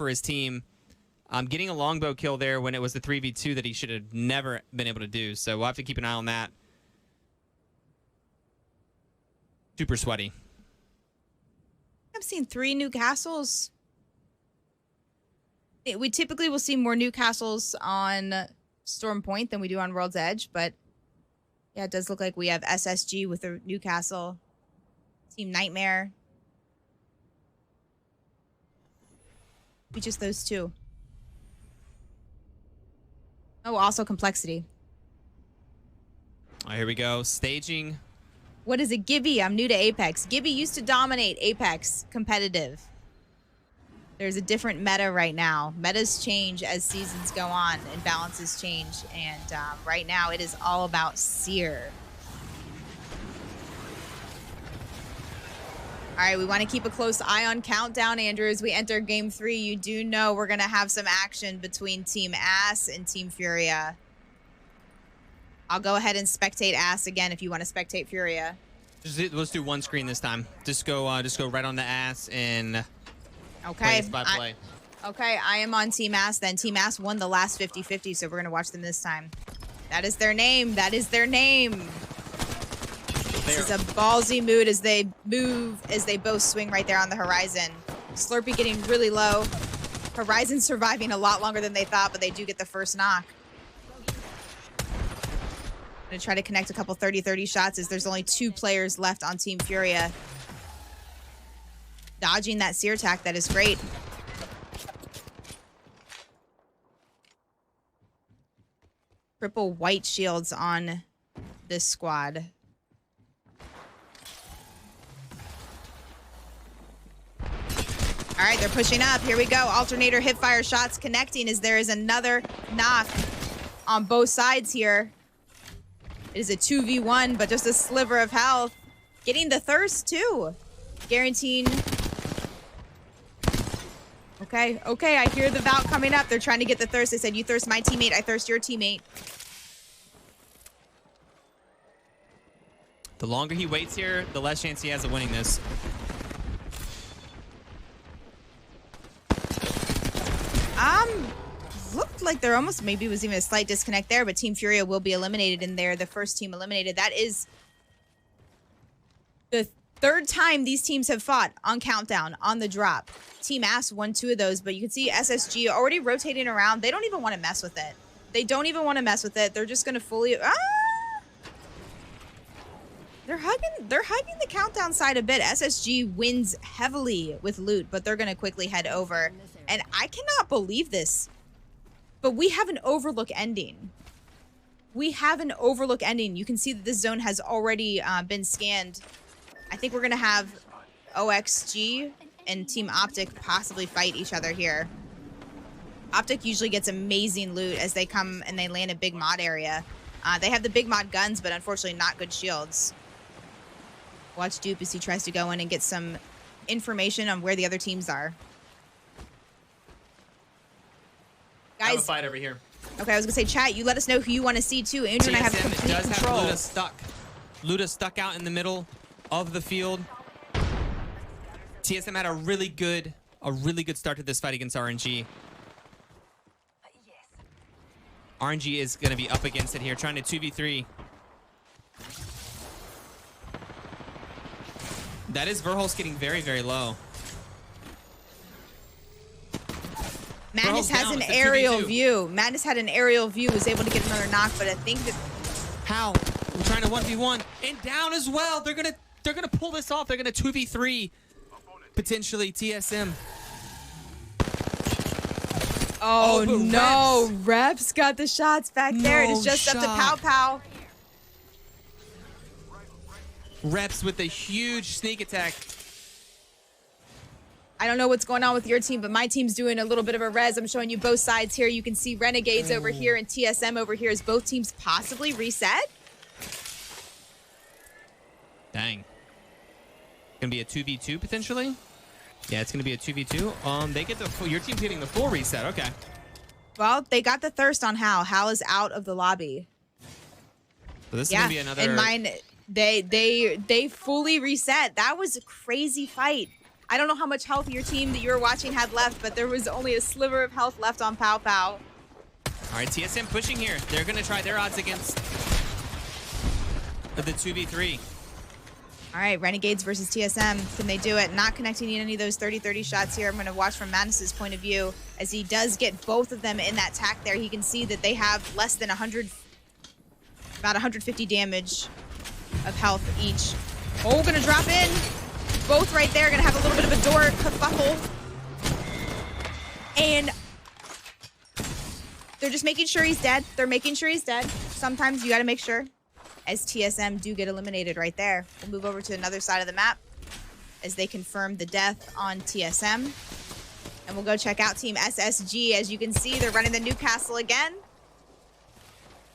for his team. Getting a longbow kill there when it was the 3v2 that he should have never been able to do. So we'll have to keep an eye on that. Super sweaty. I've seen 3 Newcastles. We typically will see more Newcastles on Storm Point than we do on World's Edge, but yeah, it does look like we have SSG with a Newcastle. Team Nightmare. We just those 2. Oh, also Complexity. Oh, here we go. Staging. What is it? Gibby. I'm new to Apex. Gibby used to dominate Apex competitive. There's a different meta right now. Metas change as seasons go on and balances change. And right now it is all about Seer. All right, we want to keep a close eye on Countdown, Andrew. As we enter Game 3, you do know we're going to have some action between Team Ass and Team Furia. I'll go ahead and spectate Ass again if you want to spectate Furia. Let's do one screen this time. Just go right on the Ass and okay. Play by play. Okay, I am on Team Ass then. Team Ass won the last 50-50, so we're going to watch them this time. That is their name. That is their name. This is a ballsy mood as they move, as they both swing right there on the Horizon. Slurpee getting really low. Horizon surviving a lot longer than they thought, but they do get the first knock. I'm going to try to connect a couple 30-30 shots as there's only 2 players left on Team Furia. Dodging that Seer attack, that is great. Triple white shields on this squad. All right, they're pushing up. Here we go. Alternator hipfire shots connecting as there is another knock on both sides here. It is a 2v1, but just a sliver of health. Getting the thirst, too. Guaranteeing. Okay, okay, I hear the Valk coming up. They're trying to get the thirst. They said, you thirst my teammate, I thirst your teammate. The longer he waits here, the less chance he has of winning this. Looked like there almost maybe was even a slight disconnect there, but Team Furia will be eliminated in there. The first team eliminated. That is the 3rd time these teams have fought on Countdown, on the drop. Team Ass won 2 of those, but you can see SSG already rotating around. They don't even want to mess with it. They don't even want to mess with it. They're just going to fully... They're hugging the Countdown side a bit. SSG wins heavily with loot, but they're going to quickly head over. And I cannot believe this, but we have an Overlook ending. We have an Overlook ending. You can see that this zone has already been scanned. I think we're going to have OXG and Team Optic possibly fight each other here. Optic usually gets amazing loot as they come and they land a big mod area. They have the big mod guns, but unfortunately not good shields. Watch Dupe as he tries to go in and get some information on where the other teams are. Guys, I have a fight over here. Okay, I was gonna say, chat, you let us know who you want to see too. Andrew and I have complete control. Have Luda stuck. Luda stuck out in the middle of the field. TSM had a really good start to this fight against RNG. RNG is gonna be up against it here, trying to 2v3. That is Verholz getting very, very low. Madness has an aerial view. Madness had an aerial view, was able to get another knock, but I think that... How? We're trying to 1v1 and down as well. They're gonna pull this off. They're gonna 2v3 potentially TSM. Oh no, Reps got the shots back there. It is just up to Pow Pow. Reps with a huge sneak attack. I don't know what's going on with your team, but my team's doing a little bit of a res. I'm showing you both sides here. You can see Renegades over here and TSM over here as both teams possibly reset. Dang. Gonna be a 2v2 potentially? Yeah, it's gonna be a 2v2. They get the full, your team's getting the full reset. Okay. Well, they got the thirst on Hal. Hal is out of the lobby. So this is gonna be another. And mine, they fully reset. That was a crazy fight. I don't know how much health your team that you were watching had left, but there was only a sliver of health left on Pow Pow. All right, TSM pushing here. They're going to try their odds against the 2v3. All right, Renegades versus TSM. Can they do it? Not connecting any of those 30-30 shots here. I'm going to watch from Madness's point of view as he does get both of them in that tack there. He can see that they have less than 100, about 150 damage of health each. Oh, going to drop in. Both right there. Going to have a little bit of a door kerfuffle. And they're just making sure he's dead. They're making sure he's dead. Sometimes you got to make sure. As TSM do get eliminated right there. We'll move over to another side of the map as they confirm the death on TSM. And we'll go check out Team SSG. As you can see, they're running the Newcastle again.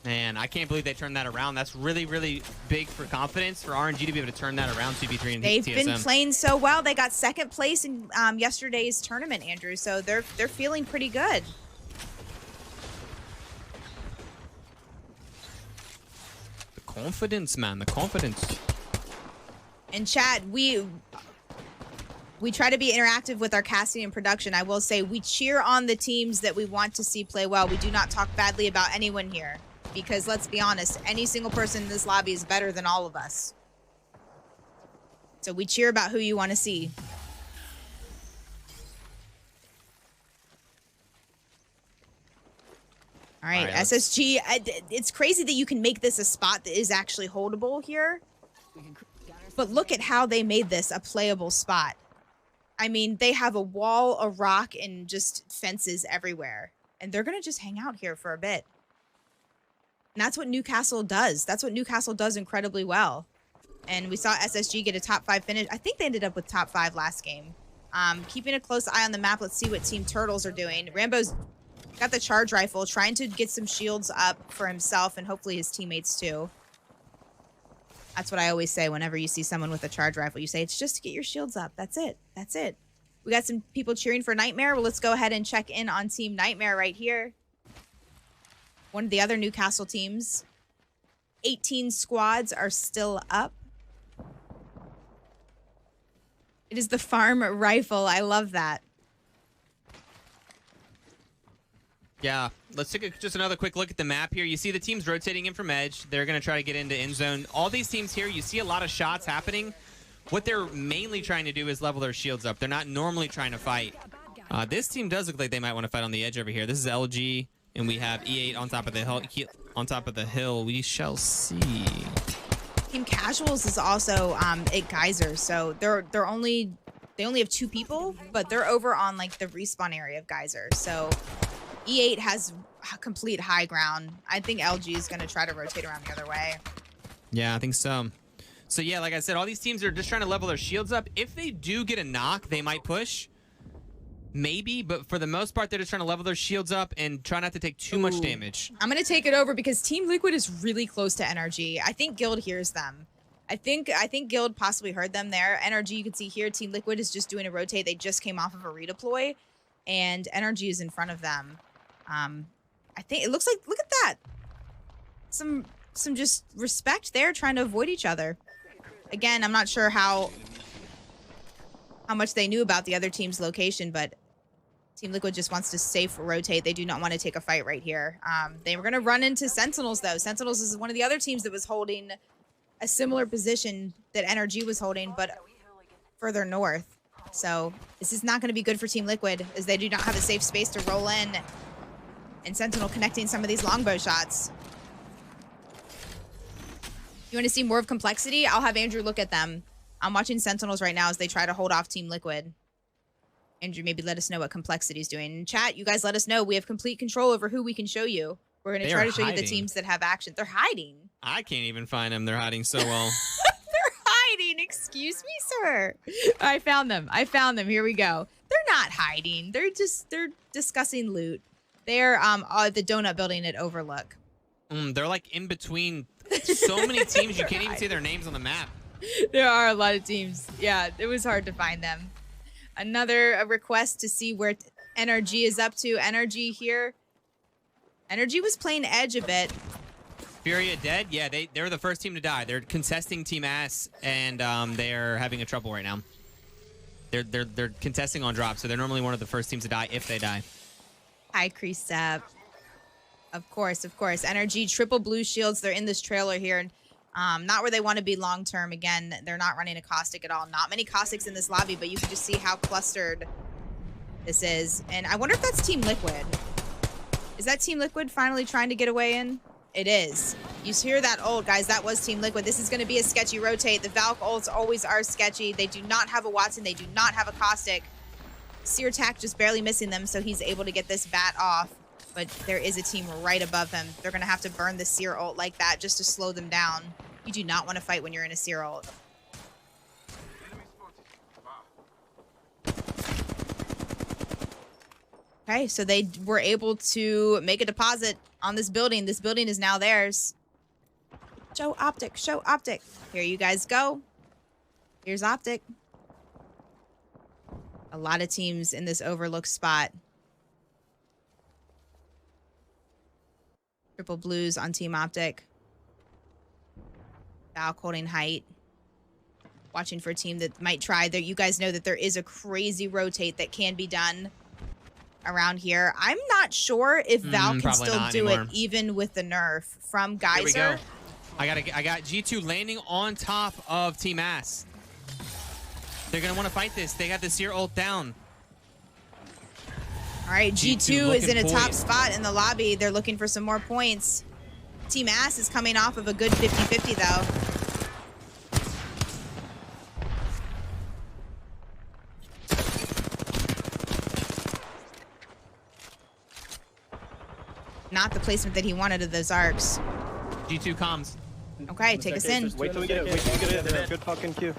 Man, I can't believe they turned that around. That's really, really big for confidence for RNG to be able to turn that around 2v3 and They've TSM. been playing so well. They got second place in yesterday's tournament, Andrew. So they're feeling pretty good. Confidence, man, the confidence. And chat, we try to be interactive with our casting and production. I will say we cheer on the teams that we want to see play well. We do not talk badly about anyone here because let's be honest, any single person in this lobby is better than all of us. So we cheer about who you want to see. All right, SSG, it's crazy that you can make this a spot that is actually holdable here. But look at how they made this a playable spot. I mean, they have a wall, a rock, and just fences everywhere. And they're going to just hang out here for a bit. And that's what Newcastle does. That's what Newcastle does incredibly well. And we saw SSG get a top 5 finish. I think they ended up with top 5 last game. Keeping a close eye on the map. Let's see what Team Turtles are doing. Rambo's got the charge rifle, trying to get some shields up for himself and hopefully his teammates too. That's what I always say whenever you see someone with a charge rifle. You say, it's just to get your shields up. That's it. That's it. We got some people cheering for Nightmare. Well, let's go ahead and check in on Team Nightmare right here. One of the other Newcastle teams. 18 squads are still up. It is the farm rifle. I love that. Yeah, let's take just another quick look at the map here. You see the teams rotating in from edge. They're going to try to get into end zone. All these teams here, you see a lot of shots happening. What they're mainly trying to do is level their shields up. They're not normally trying to fight. This team does look like they might want to fight on the edge over here. This is LG, and we have E8 on top of the hill. On top of the hill, we shall see. Team Casuals is also at Geyser, so they only have 2 people, but they're over on like the respawn area of Geyser. So E8 has complete high ground. I think LG is going to try to rotate around the other way. Yeah, I think so. So yeah, like I said, all these teams are just trying to level their shields up. If they do get a knock, they might push. Maybe, but for the most part, they're just trying to level their shields up and try not to take too much damage. I'm going to take it over because Team Liquid is really close to NRG. I think Guild hears them. I think Guild possibly heard them there. NRG, you can see here, Team Liquid is just doing a rotate. They just came off of a redeploy, and NRG is in front of them. I think it looks like, look at that. Some just respect there, trying to avoid each other. Again, I'm not sure how much they knew about the other team's location, but Team Liquid just wants to safe rotate. They do not want to take a fight right here. They were going to run into Sentinels, though. Sentinels is one of the other teams that was holding a similar position that NRG was holding, but further north. So this is not going to be good for Team Liquid, as they do not have a safe space to roll in. And Sentinel connecting some of these longbow shots. You want to see more of complexity? I'll have Andrew look at them. I'm watching Sentinels right now as they try to hold off Team Liquid. Andrew, maybe let us know what complexity is doing. In chat, you guys let us know. We have complete control over who we can show you. We're going to try to show you the teams that have action. They're hiding. I can't even find them. They're hiding so well. They're hiding. Excuse me, sir. I found them. I found them. Here we go. They're not hiding. They're discussing loot. They're the donut building at Overlook. They're like in between so many teams you can't even see their names on the map. There are a lot of teams. Yeah, it was hard to find them. Another request to see where NRG is up to. NRG here. NRG was playing edge a bit. Furia dead? Yeah, they're the first team to die. They're contesting Team Ass, and they're having a trouble right now. They're contesting on drop, so they're normally one of the first teams to die if they die. High crease step. Of course, of course. Energy, triple blue shields. They're in this trailer here. Not where they want to be long term. Again, they're not running a caustic at all. Not many caustics in this lobby, but you can just see how clustered this is. And I wonder if that's Team Liquid. Is that Team Liquid finally trying to get away in? It is. You hear that ult, guys. That was Team Liquid. This is going to be a sketchy rotate. The Valk ults always are sketchy. They do not have a Watson. They do not have a caustic. Seer Tack just barely missing them, so he's able to get this bat off. But there is a team right above him. They're going to have to burn the Seer ult like that just to slow them down. You do not want to fight when you're in a Seer ult. Okay, so they were able to make a deposit on this building. This building is now theirs. Show Optic, show Optic. Here you guys go. Here's Optic. A lot of teams in this overlooked spot. Triple blues on Team Optic. Valk holding height. Watching for a team that might try. There, you guys know that there is a crazy rotate that can be done around here. I'm not sure if Valk can still do it even with the nerf from Geyser. Here we go. I got G2 landing on top of Team Ass. They're gonna want to fight this. They got the Seer ult down. All right, G2 is in a top spot in the lobby. They're looking for some more points. Team Ass is coming off of a good 50-50 though. Not the placement that he wanted of those arcs. G2 comms. Okay, take us in. Wait till we get it. Wait till we get it. Good fucking Q.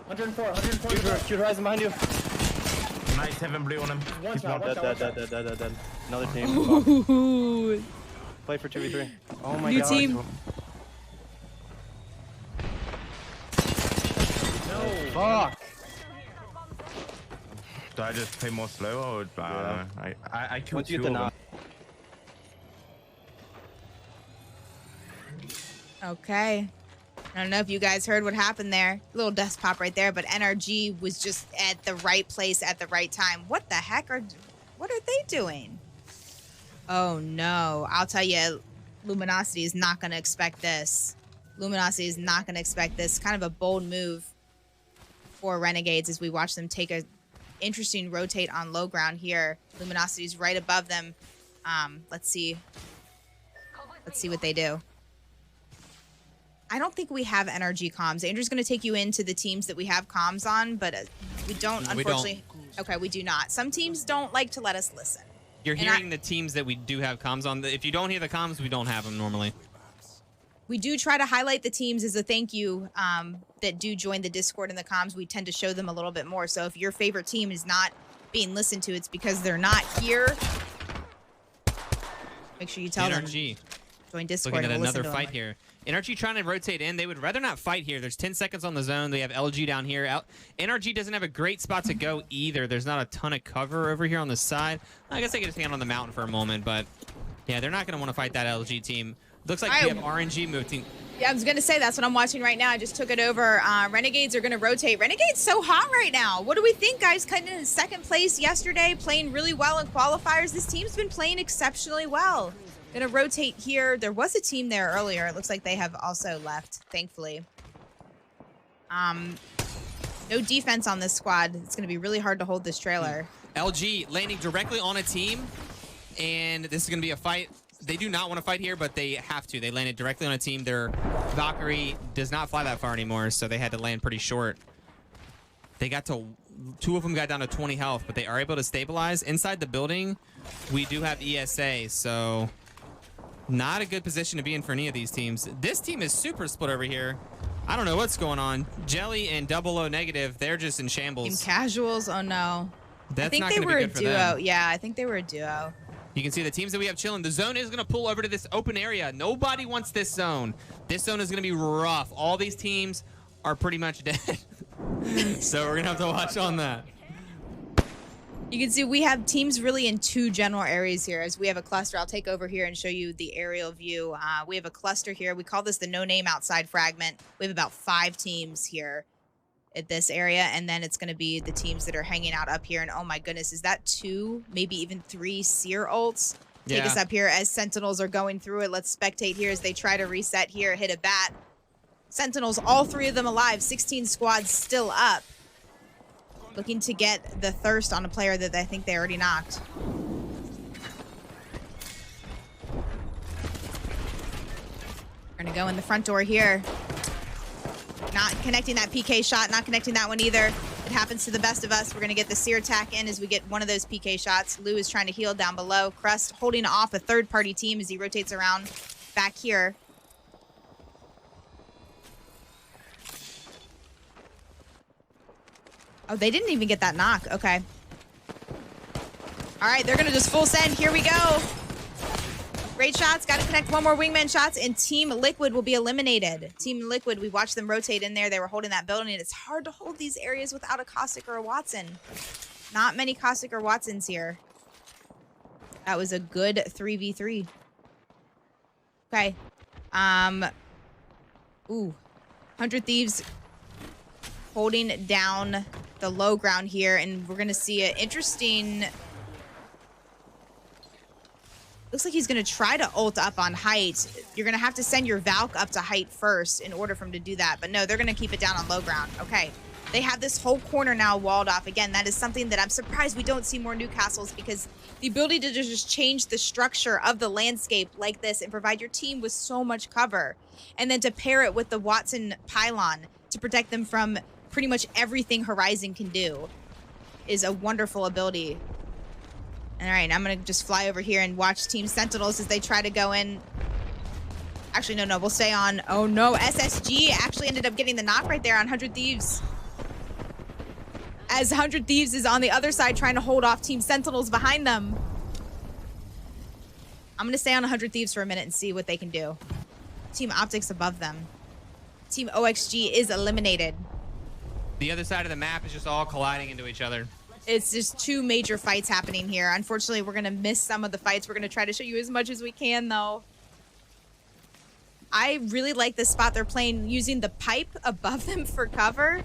104. Q horizon behind you. Nice, heaven blue on him. He's one. Dead. Another team. Ooh. Play for 2v3. Oh my New god. team. No. Fuck. Do I just play more slow or I killed Once you two get of the them. knock. Okay. I don't know if you guys heard what happened there. A little dust pop right there, but NRG was just at the right place at the right time. What the heck what are they doing? Oh no. I'll tell you, Luminosity is not going to expect this. Luminosity is not going to expect this. Kind of a bold move for Renegades as we watch them take a interesting rotate on low ground here. Luminosity is right above them. Let's see what they do. I don't think we have NRG comms. Andrew's going to take you into the teams that we have comms on, but we don't, unfortunately. Okay, we do not. Some teams don't like to let us listen. You're hearing the teams that we do have comms on. If you don't hear the comms, we don't have them normally. We do try to highlight the teams as a thank you that do join the Discord and the comms. We tend to show them a little bit more. So if your favorite team is not being listened to, it's because they're not here. Make sure you tell them. NRG. Join Discord. Looking at and we'll another listen to fight them. here. NRG trying to rotate in. They would rather not fight here. There's 10 seconds on the zone. They have LG down here. NRG doesn't have a great spot to go either. There's not a ton of cover over here on the side. I guess they could just stand on the mountain for a moment, but yeah, they're not going to want to fight that LG team. Looks like we have RNG moving. Yeah, I was going to say that's what I'm watching right now. I just took it over. Renegades are going to rotate. Renegades so hot right now. What do we think, guys? Cutting in second place yesterday, playing really well in qualifiers. This team's been playing exceptionally well. Gonna rotate here. There was a team there earlier. It looks like they have also left, thankfully. No defense on this squad. It's gonna be really hard to hold this trailer. LG landing directly on a team, and this is gonna be a fight. They do not want to fight here, but they have to. They landed directly on a team. Their Valkyrie does not fly that far anymore, so they had to land pretty short. They got to, two of them got down to 20 health, but they are able to stabilize. Inside the building, we do have ESA, so not a good position to be in for any of these teams. This team is super split over here. I don't know what's going on. Jelly and 00 negative, they're just in shambles. Team casuals, oh no. That's I think not they gonna were be a good for duo. them. Yeah, I think they were a duo. You can see the teams that we have chilling. The zone is going to pull over to this open area. Nobody wants this zone. This zone is going to be rough. All these teams are pretty much dead. So we're going to have to watch on that. You can see we have teams really in two general areas here. As we have a cluster, I'll take over here and show you the aerial view. We have a cluster here. We call this the no-name outside fragment. We have about 5 teams here. at this area, and then it's going to be the teams that are hanging out up here. And oh my goodness, is that 2, maybe even 3 Seer ults? Take us up here as Sentinels are going through it. Let's spectate here as they try to reset here, hit a bat. Sentinels, all 3 of them alive, 16 squads still up. Looking to get the thirst on a player that I think they already knocked. We're gonna go in the front door here. Not connecting that PK shot, not connecting that one either. It happens to the best of us. We're gonna get the Seer attack in as we get one of those PK shots. Lou is trying to heal down below. Crust holding off a third-party team as he rotates around back here. Oh, they didn't even get that knock. Okay. All right, they're gonna just full send. Here we go. Great shots. Got to connect one more wingman shots, and Team Liquid will be eliminated. Team Liquid, we watched them rotate in there. They were holding that building, and it's hard to hold these areas without a Caustic or a Watson. Not many Caustic or Watsons here. That was a good 3v3. Okay. Ooh. 100 Thieves holding down the low ground here, and we're going to see an interesting... Looks like he's going to try to ult up on height. You're going to have to send your Valk up to height first in order for him to do that. But no, they're going to keep it down on low ground. Okay. They have this whole corner now walled off. Again, that is something that I'm surprised we don't see more Newcastles, because the ability to just change the structure of the landscape like this and provide your team with so much cover, and then to pair it with the Watson pylon to protect them from pretty much everything Horizon can do is a wonderful ability. All right, I'm going to just fly over here and watch Team Sentinels as they try to go in. Actually, no, we'll stay on. Oh, no, SSG actually ended up getting the knock right there on 100 Thieves. As 100 Thieves is on the other side trying to hold off Team Sentinels behind them. I'm going to stay on 100 Thieves for a minute and see what they can do. Team Optics above them. Team OXG is eliminated. The other side of the map is just all colliding into each other. It's just 2 major fights happening here. Unfortunately, we're going to miss some of the fights. We're going to try to show you as much as we can, though. I really like the spot they're playing, using the pipe above them for cover.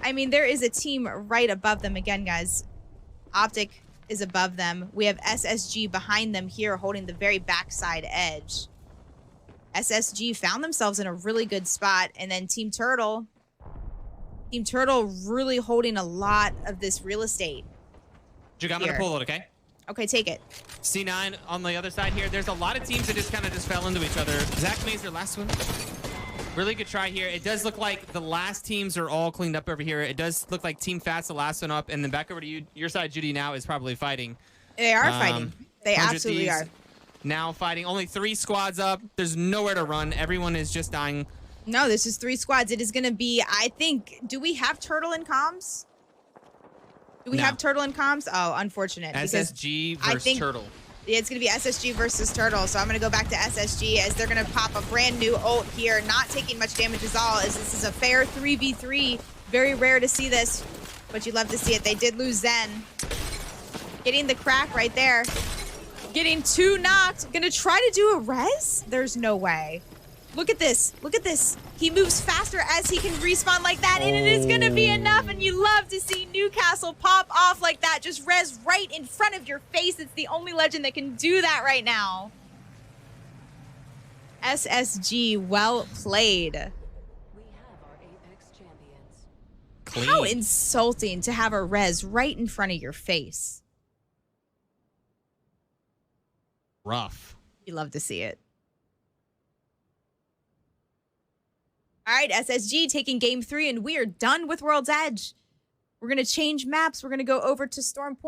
I mean, there is a team right above them. Again, guys, Optic is above them. We have SSG behind them here, holding the very backside edge. SSG found themselves in a really good spot. And then Team Turtle really holding a lot of this real estate. Jug, I'm going to pull it, okay? Okay, take it. C9 on the other side here. There's a lot of teams that just kind of fell into each other. Zach Mazer, last one. Really good try here. It does look like the last teams are all cleaned up over here. It does look like Team Fat's the last one up. And then back over to you. Your side, Judy, now is probably fighting. They are fighting. They absolutely are. Now fighting. Only 3 squads up. There's nowhere to run. Everyone is just dying. No, this is 3 squads. It is going to be, I think, do we have Turtle in comms? Do we have Turtle in comms? Oh, unfortunate. SSG versus Turtle. Yeah, it's going to be SSG versus Turtle. So I'm going to go back to SSG as they're going to pop a brand new ult here. Not taking much damage at all, as this is a fair 3v3. Very rare to see this, but you love to see it. They did lose Zen. Getting the crack right there. Getting 2 knocked. Going to try to do a res? There's no way. Look at this. Look at this. He moves faster as he can respawn like that, and it is going to be enough, and you love to see Newcastle pop off like that. Just res right in front of your face. It's the only legend that can do that right now. SSG, well played. We have our Apex champions. Clean. How insulting to have a res right in front of your face. Rough. You love to see it. All right, SSG taking game 3, and we are done with World's Edge. We're going to change maps. We're going to go over to Storm Point.